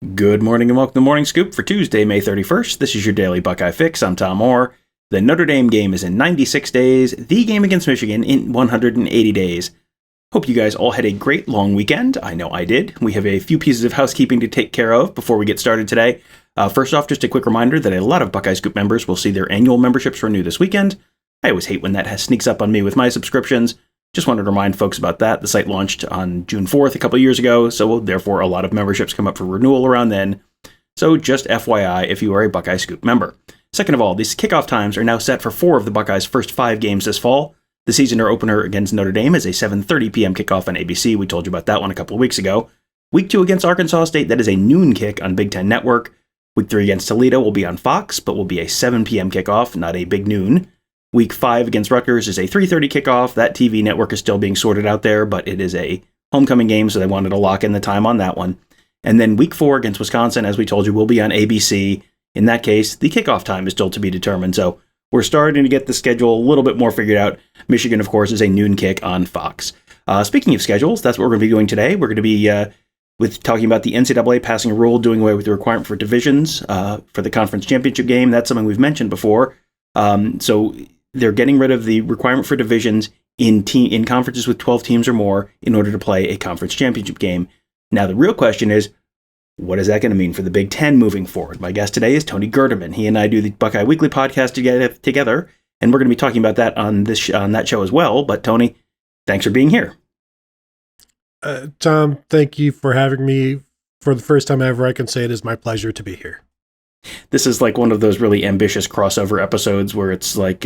Good morning and welcome to Morning Scoop for Tuesday, May 31st. This is your daily Buckeye Fix. I'm Tom Orr. The Notre Dame game is in 96 days, the game against Michigan in 180 days. Hope you guys all had a great long weekend. I know I did. We have a few pieces of housekeeping to take care of before we get started today. First off, just a quick reminder that a lot of Buckeye Scoop members will see their annual memberships renew this weekend. I always hate when that sneaks up on me with my subscriptions. Just wanted to remind folks about that. The site launched on June 4th a couple years ago, so therefore a lot of memberships come up for renewal around then. So just FYI if you are a Buckeye Scoop member. Second of all, these kickoff times are now set for 4 of the Buckeyes' first 5 games this fall. The season opener against Notre Dame is a 7:30 p.m. kickoff on ABC. We told you about that one a couple of weeks ago. Week 2 against Arkansas State, that is a noon kick on Big Ten Network. Week 3 against Toledo will be on Fox, but will be a 7 p.m. kickoff, not a big noon. Week 5 against Rutgers is a 3:30 kickoff. That TV network is still being sorted out there, but it is a homecoming game, so they wanted to lock in the time on that one. And then Week 4 against Wisconsin, as we told you, will be on ABC. In that case, the kickoff time is still to be determined, so we're starting to get the schedule a little bit more figured out. Michigan, of course, is a noon kick on Fox. Speaking of schedules, that's what we're going to be doing today. We're going to be talking about the NCAA passing a rule doing away with the requirement for divisions for the conference championship game. That's something we've mentioned before. So they're getting rid of the requirement for divisions in conferences with 12 teams or more in order to play a conference championship game. Now, the real question is, what is that going to mean for the Big Ten moving forward? My guest today is Tony Gerdeman. He and I do the Buckeye Weekly podcast together, and we're going to be talking about that on that show as well. But Tony, thanks for being here. Tom, thank you for having me. For the first time ever, I can say it is my pleasure to be here. This is like one of those really ambitious crossover episodes where it's like,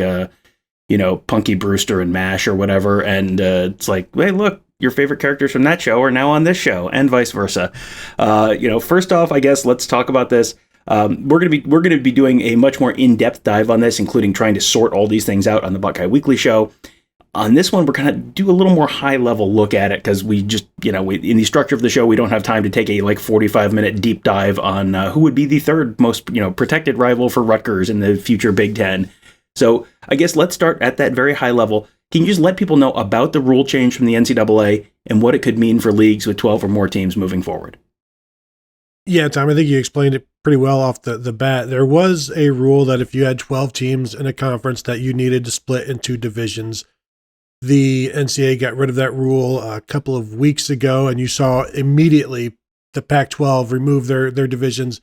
Punky Brewster and MASH or whatever. And it's like, hey, look, your favorite characters from that show are now on this show and vice versa. First off, I guess let's talk about this. We're going to be doing a much more in-depth dive on this, including trying to sort all these things out on the Buckeye Weekly show. On this one, we're going to do a little more high-level look at it because we just, in the structure of the show, we don't have time to take a 45-minute deep dive on who would be the third most, protected rival for Rutgers in the future Big Ten. So I guess let's start at that very high level. Can you just let people know about the rule change from the NCAA and what it could mean for leagues with 12 or more teams moving forward? Yeah, Tom, I think you explained it pretty well off the bat. There was a rule that if you had 12 teams in a conference that you needed to split into divisions. The NCAA got rid of that rule a couple of weeks ago, and you saw immediately the Pac-12 remove their divisions,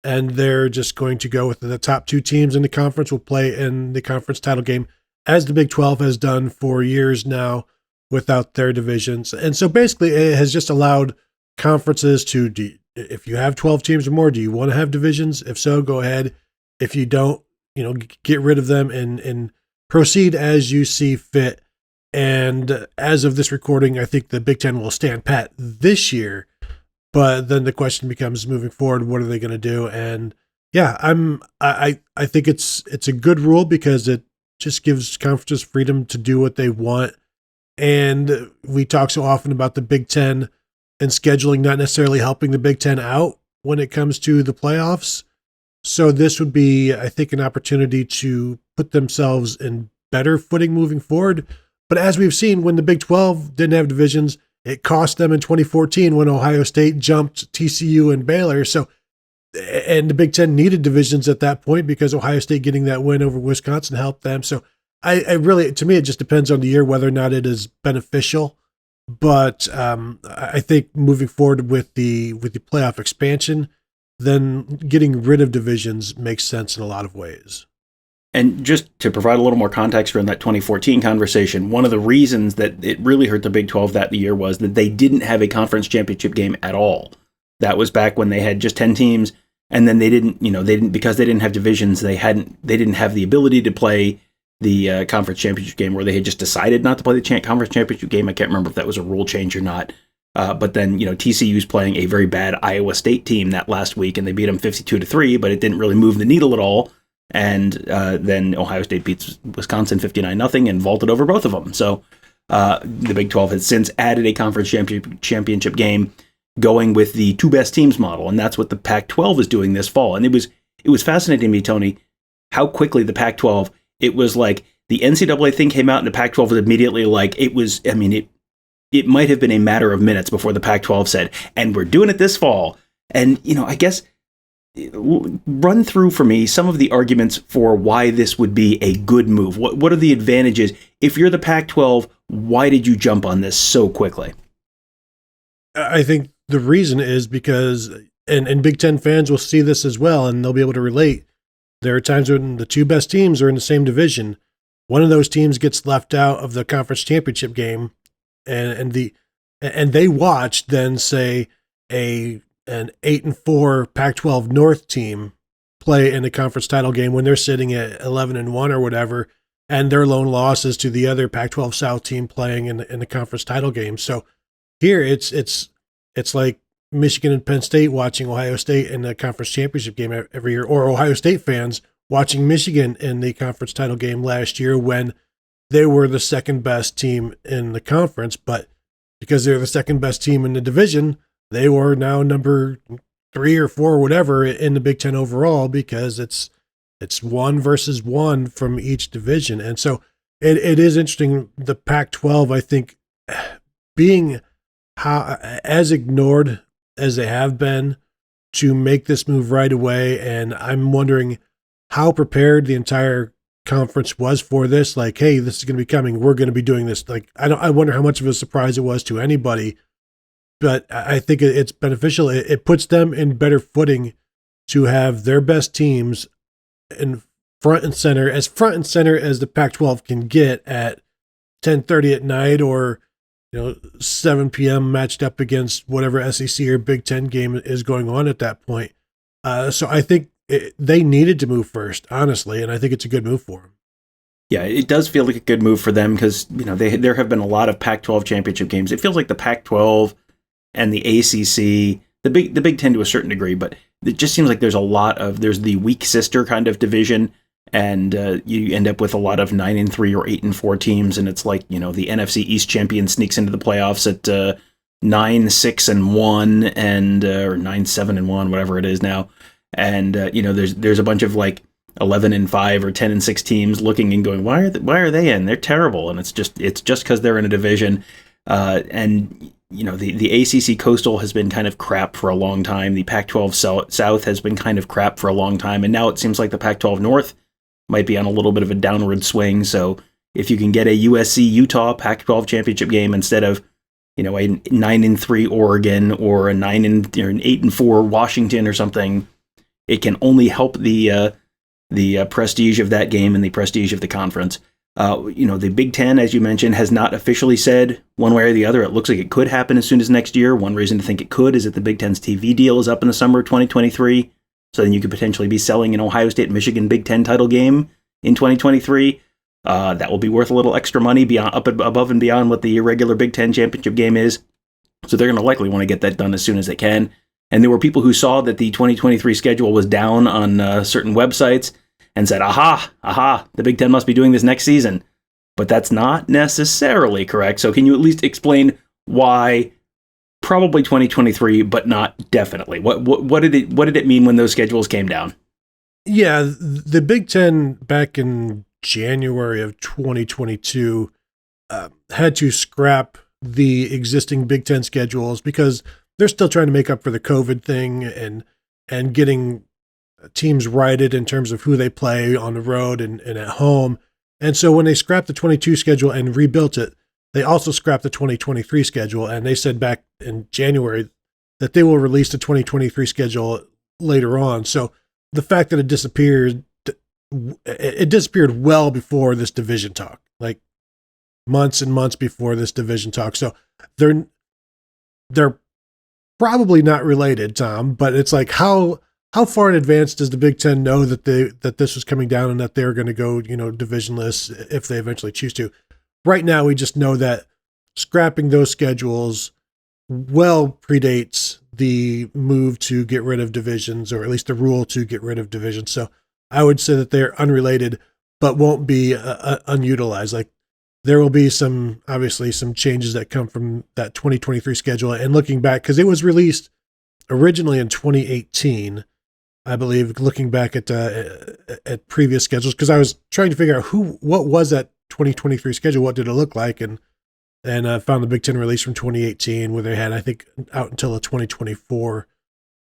and they're just going to go with the top 2 teams in the conference will play in the conference title game, as the Big 12 has done for years now without their divisions. And so basically it has just allowed conferences to, if you have 12 teams or more, do you want to have divisions? If so, go ahead. If you don't, get rid of them and proceed as you see fit. And as of this recording, I think the Big Ten will stand pat this year. But then the question becomes, moving forward, what are they going to do? And yeah, I think it's a good rule because it just gives conferences freedom to do what they want. And we talk so often about the Big Ten and scheduling not necessarily helping the Big Ten out when it comes to the playoffs. So this would be, I think, an opportunity to put themselves in better footing moving forward. But as we've seen, when the Big 12 didn't have divisions, it cost them in 2014 when Ohio State jumped TCU and Baylor. So, and the Big Ten needed divisions at that point because Ohio State getting that win over Wisconsin helped them. So I really, to me, it just depends on the year whether or not it is beneficial. But I think moving forward with the playoff expansion, then getting rid of divisions makes sense in a lot of ways. And just to provide a little more context around that 2014 conversation, one of the reasons that it really hurt the Big 12 that year was that they didn't have a conference championship game at all. That was back when they had just 10 teams, and then they didn't because they didn't have divisions, they didn't have the ability to play the conference championship game, where they had just decided not to play the conference championship game. I can't remember if that was a rule change or not. But then, TCU's playing a very bad Iowa State team that last week, and they beat them 52-3, but it didn't really move the needle at all. And then Ohio State beats Wisconsin 59-0 and vaulted over both of them. So the Big 12 has since added a conference championship game going with the 2 best teams model. And that's what the Pac-12 is doing this fall. And it was fascinating to me, Tony, how quickly the Pac-12, it was like the NCAA thing came out and the Pac-12 was immediately like, it might have been a matter of minutes before the Pac-12 said, and we're doing it this fall. And, I guess run through for me some of the arguments for why this would be a good move. What are the advantages? If you're the Pac-12, why did you jump on this so quickly? I think the reason is because, and Big Ten fans will see this as well, and they'll be able to relate. There are times when the two best teams are in the same division. One of those teams gets left out of the conference championship game, and they watch then say an 8-4 Pac-12 North team play in the conference title game when they're sitting at 11-1 or whatever, and their lone loss is to the other Pac-12 South team playing in the conference title game. So here it's like Michigan and Penn State watching Ohio State in the conference championship game every year, or Ohio State fans watching Michigan in the conference title game last year when they were the second best team in the conference, but because they're the second best team in the division, they were now number 3 or 4 or whatever in the Big Ten overall, because it's 1 versus 1 from each division. And so it is interesting. The Pac-12, I think, being as ignored as they have been to make this move right away. And I'm wondering how prepared the entire conference was for this. Like, hey, this is going to be coming. We're going to be doing this. Like, I wonder how much of a surprise it was to anybody, but I think it's beneficial. It puts them in better footing to have their best teams in front and center as the Pac-12 can get at 10:30 at night, or 7 p.m. matched up against whatever SEC or Big Ten game is going on at that point. So I think they needed to move first, honestly, and I think it's a good move for them. Yeah, it does feel like a good move for them because there have been a lot of Pac-12 championship games. It feels like the Pac-12 and the ACC, the Big Ten to a certain degree, but it just seems like there's the weak sister kind of division, and you end up with a lot of 9-3 or 8-4 teams, and it's like the NFC East champion sneaks into the playoffs at 9-6-1 and or 9-7-1, whatever it is now, and there's a bunch of like 11-5 or 10-6 teams looking and going, why are they in? They're terrible, and it's just because they're in a division, and the ACC Coastal has been kind of crap for a long time. The Pac-12 South has been kind of crap for a long time, and now it seems like the Pac-12 North might be on a little bit of a downward swing. So if you can get a USC Utah Pac-12 championship game instead of a 9-3 Oregon or an 8-4 Washington or something, it can only help the prestige of that game and the prestige of the conference. The Big Ten, as you mentioned, has not officially said one way or the other. It looks like it could happen as soon as next year. One reason to think it could is that the Big Ten's TV deal is up in the summer of 2023. So then you could potentially be selling an Ohio State-Michigan Big Ten title game in 2023. That will be worth a little extra money above and beyond what the regular Big Ten championship game is. So they're going to likely want to get that done as soon as they can. And there were people who saw that the 2023 schedule was down on certain websites and said, aha, the Big Ten must be doing this next season. But that's not necessarily correct. So can you at least explain why probably 2023, but not definitely? What did it mean when those schedules came down? Yeah, the Big Ten back in January of 2022 had to scrap the existing Big Ten schedules because they're still trying to make up for the COVID thing and getting teams righted in terms of who they play on the road and at home. And so when they scrapped the 22 schedule and rebuilt it, they also scrapped the 2023 schedule. And they said back in January that they will release the 2023 schedule later on. So the fact that it disappeared well before this division talk, like months and months before this division talk. So they're probably not related, Tom, but it's like how far in advance does the Big Ten know that this was coming down and that they're going to go, divisionless if they eventually choose to? Right now, we just know that scrapping those schedules well predates the move to get rid of divisions, or at least the rule to get rid of divisions. So I would say that they're unrelated, but won't be unutilized. Like there will be obviously some changes that come from that 2023 schedule. And looking back, because it was released originally in 2018, I believe, looking back at previous schedules, because I was trying to figure out what was that 2023 schedule, what did it look like, and I found the Big Ten release from 2018 where they had, I think, out until the 2024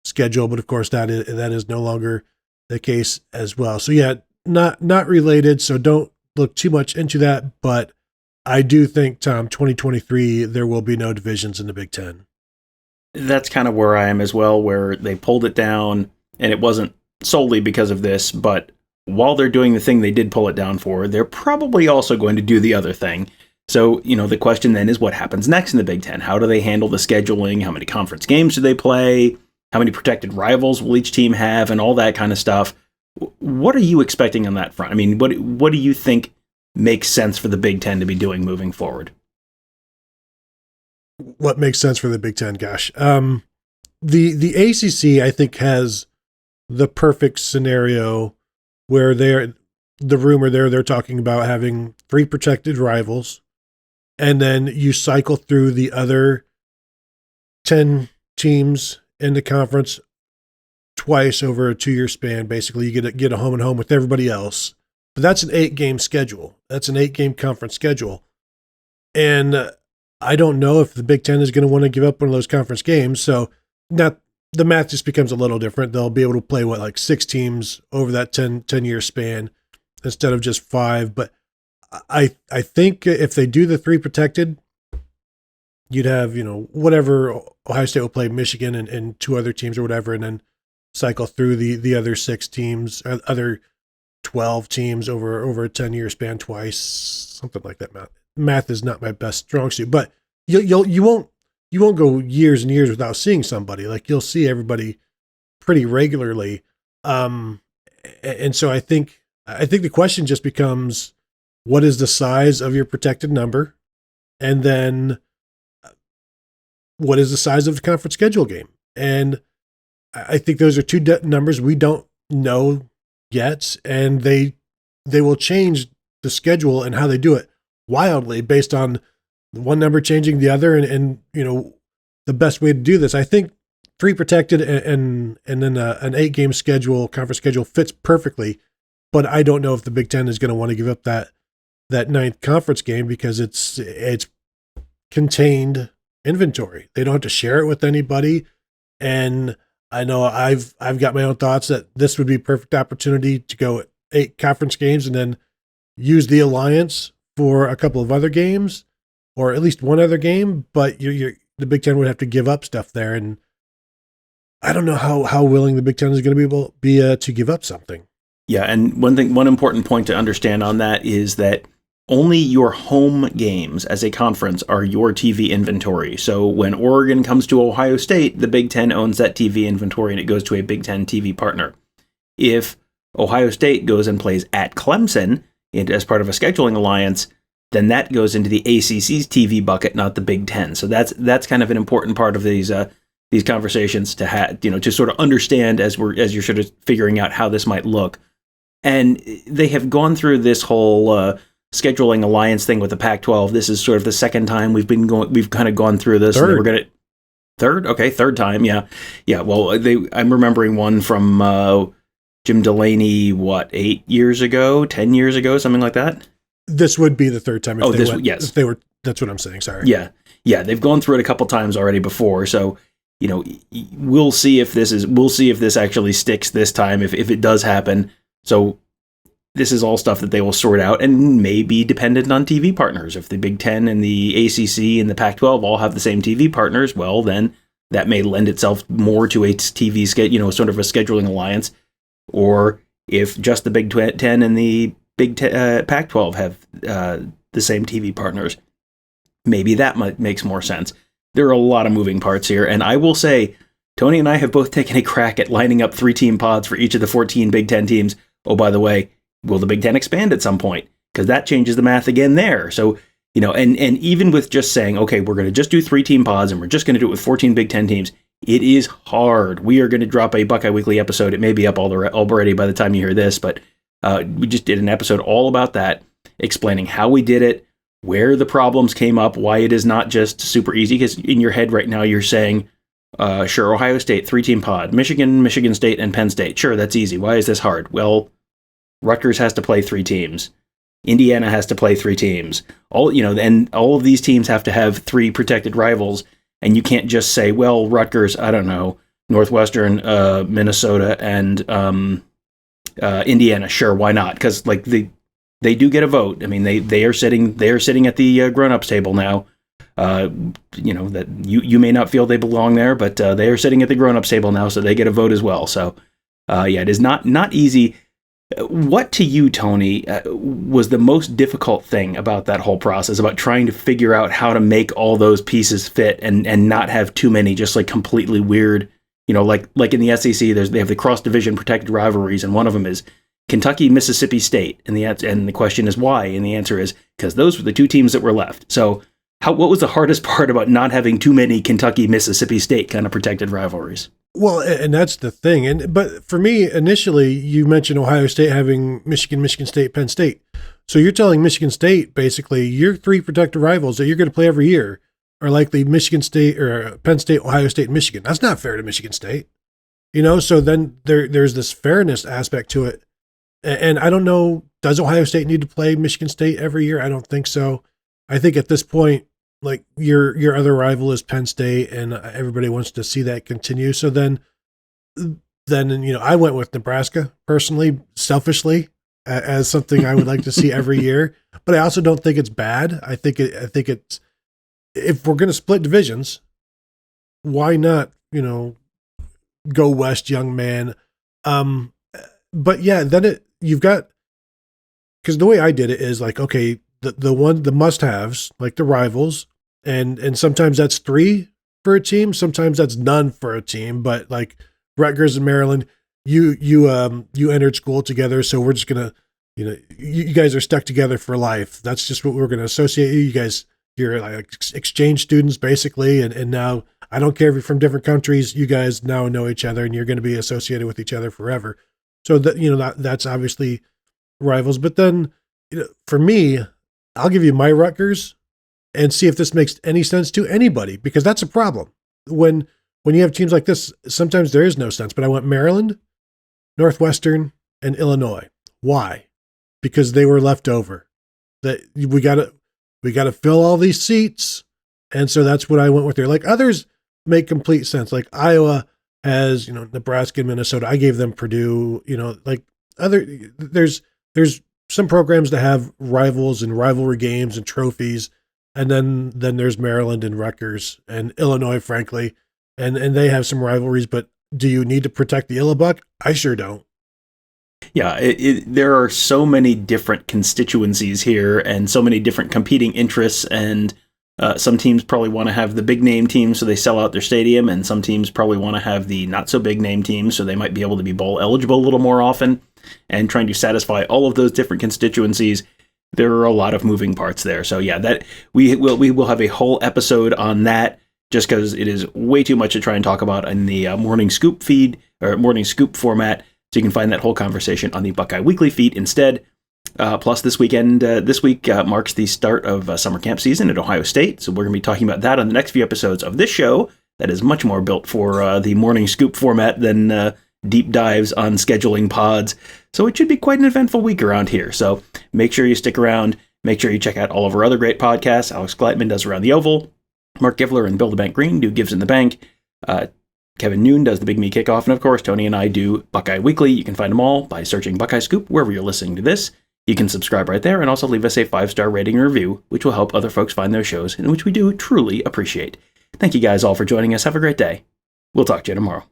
schedule, but of course that is no longer the case as well. So yeah, not related. So don't look too much into that. But I do think, Tom, 2023 there will be no divisions in the Big Ten. That's kind of where I am as well, where they pulled it down, and it wasn't solely because of this, but while they're doing the thing they did pull it down for, they're probably also going to do the other thing. So, the question then is what happens next in the Big Ten? How do they handle the scheduling? How many conference games do they play? How many protected rivals will each team have, and all that kind of stuff? What are you expecting on that front? I mean, what do you think makes sense for the Big Ten to be doing moving forward? What makes sense for the Big Ten? Gosh, the ACC I think has the perfect scenario where they're talking about having 3 protected rivals, and then you cycle through the other 10 teams in the conference twice over a 2-year span. Basically, you get a home and home with everybody else. But that's an 8-game schedule. That's an 8-game conference schedule. And I don't know if the Big Ten is going to want to give up one of those conference games. So now the math just becomes a little different. They'll be able to play, 6 teams over that 10-year span instead of just 5. But I think if they do the 3 protected, you'd have, whatever Ohio State will play Michigan and 2 other teams or whatever, and then cycle through the other 6 teams, other 12 teams over a 10-year span twice, something like that. Math is not my best strong suit, but you won't go years and years without seeing somebody. Like, you'll see everybody pretty regularly. And so I think the question just becomes, what is the size of your protected number? And then what is the size of the conference schedule game? And I think those are 2 numbers we don't know yet. And they will change the schedule and how they do it wildly based on one number changing the other. And the best way to do this, I think 3 protected and then an 8-game schedule, conference schedule, fits perfectly. But I don't know if the Big Ten is going to want to give up that 9th conference game because it's contained inventory. They don't have to share it with anybody. And I know I've got my own thoughts that this would be a perfect opportunity to go 8 conference games and then use the alliance for a couple of other games, or at least one other game. But the Big Ten would have to give up stuff there, and I don't know how willing the Big Ten is going to be to give up something. Yeah, and one important point to understand on that is that only your home games as a conference are your TV inventory. So when Oregon comes to Ohio State, the Big Ten owns that TV inventory and it goes to a Big Ten TV partner. If Ohio State goes and plays at Clemson as part of a scheduling alliance, then that goes into the ACC's TV bucket, not the Big Ten. So that's kind of an important part of these conversations to have, to sort of understand as you're sort of figuring out how this might look. And they have gone through this whole scheduling alliance thing with the Pac-12. This is sort of the second time we've kind of gone through this. Third. We're gonna third, okay, third time, yeah. Well, I'm remembering one from Jim Delaney, 8 years ago, 10 years ago, something like that. This would be the third time. Yes, if they were. That's what I'm saying. Sorry. Yeah. They've gone through it a couple times already before, so we'll see if this actually sticks this time. If it does happen, so. This is all stuff that they will sort out and may be dependent on TV partners. If the Big Ten and the ACC and the Pac-12 all have the same TV partners, well, then that may lend itself more to a TV sort of a scheduling alliance. Or if just the Big Ten and the Pac-12 have the same TV partners, maybe that makes more sense. There are a lot of moving parts here, and I will say, Tony and I have both taken a crack at lining up 3-team pods for each of the 14 Big Ten teams. Oh, by the way, will the Big Ten expand at some point? Because that changes the math again there. So, and even with just saying, okay, we're going to just do 3-team pods and we're just going to do it with 14 Big Ten teams, it is hard. We are going to drop a Buckeye Weekly episode. It may be up already by the time you hear this, but we just did an episode all about that, explaining how we did it, where the problems came up, why it is not just super easy. Because in your head right now, you're saying, sure, Ohio State, 3-team pod, Michigan State, and Penn State. Sure, that's easy. Why is this hard? Well, Rutgers has to play 3 teams. Indiana has to play 3 teams. And all of these teams have to have 3 protected rivals. And you can't just say, well, Rutgers, I don't know, Northwestern, Minnesota, and Indiana. Sure, why not? Because like they do get a vote. I mean, they are sitting at the grown-ups table now. That you may not feel they belong there, but they are sitting at the grown-ups table now, so they get a vote as well. So it is not easy. What to you, Tony, was the most difficult thing about that whole process, about trying to figure out how to make all those pieces fit and not have too many just like completely weird, like in the SEC, they have the cross-division protected rivalries, and one of them is Kentucky, Mississippi State, and the question is why, and the answer is because those were the two teams that were left. So what was the hardest part about not having too many Kentucky, Mississippi State kind of protected rivalries? Well, and that's the thing. But for me, initially, you mentioned Ohio State having Michigan State, Penn State. So you're telling Michigan State, basically, your three protected rivals that you're going to play every year are likely Michigan State or Penn State, Ohio State, and Michigan. That's not fair to Michigan State. So then there's this fairness aspect to it. And I don't know, does Ohio State need to play Michigan State every year? I don't think so. I think at this point, like your other rival is Penn State, and everybody wants to see that continue. So then I went with Nebraska personally, selfishly, as something I would like to see every year. But I also don't think it's bad. I think it's, if we're going to split divisions, why not go west, young man? But yeah, then you've got, because the way I did it is like, okay, the must-haves, like the rivals, and sometimes that's 3 for a team, sometimes that's none for a team. But like Rutgers and Maryland, you entered school together, so we're just gonna, you guys are stuck together for life. That's just what we're gonna associate you. You guys, you're like exchange students basically, and now I don't care if you're from different countries. You guys now know each other, and you're going to be associated with each other forever. So that's obviously rivals. But then for me, I'll give you my Rutgers and see if this makes any sense to anybody, because that's a problem. When you have teams like this, sometimes there is no sense. But I went Maryland, Northwestern, and Illinois. Why? Because they were left over. That we gotta fill all these seats, and so that's what I went with there. Like others make complete sense. Like Iowa has Nebraska and Minnesota. I gave them Purdue. Like there's some programs that have rivals and rivalry games and trophies. And then there's Maryland and Rutgers and Illinois, frankly, and they have some rivalries. But do you need to protect the Illabuck? I sure don't. Yeah, there are so many different constituencies here and so many different competing interests. And some teams probably want to have the big name team, so they sell out their stadium. And some teams probably want to have the not so big name team, so they might be able to be bowl eligible a little more often. And trying to satisfy all of those different constituencies, there are a lot of moving parts there. So yeah, that we will have a whole episode on that, just because it is way too much to try and talk about in the Morning Scoop feed or Morning Scoop format. So you can find that whole conversation on the Buckeye Weekly feed instead. Plus this week marks the start of summer camp season at Ohio State. So we're going to be talking about that on the next few episodes of this show. That is much more built for the Morning Scoop format than deep dives on scheduling pods. So it should be quite an eventful week around here. So make sure you stick around. Make sure you check out all of our other great podcasts. Alex Gleitman does Around the Oval. Mark Givler and Bill the Bank Green do Gives in the Bank. Kevin Noon does the Big Me Kickoff. And of course, Tony and I do Buckeye Weekly. You can find them all by searching Buckeye Scoop wherever you're listening to this. You can subscribe right there and also leave us a 5-star rating and review, which will help other folks find their shows, and which we do truly appreciate. Thank you guys all for joining us. Have a great day. We'll talk to you tomorrow.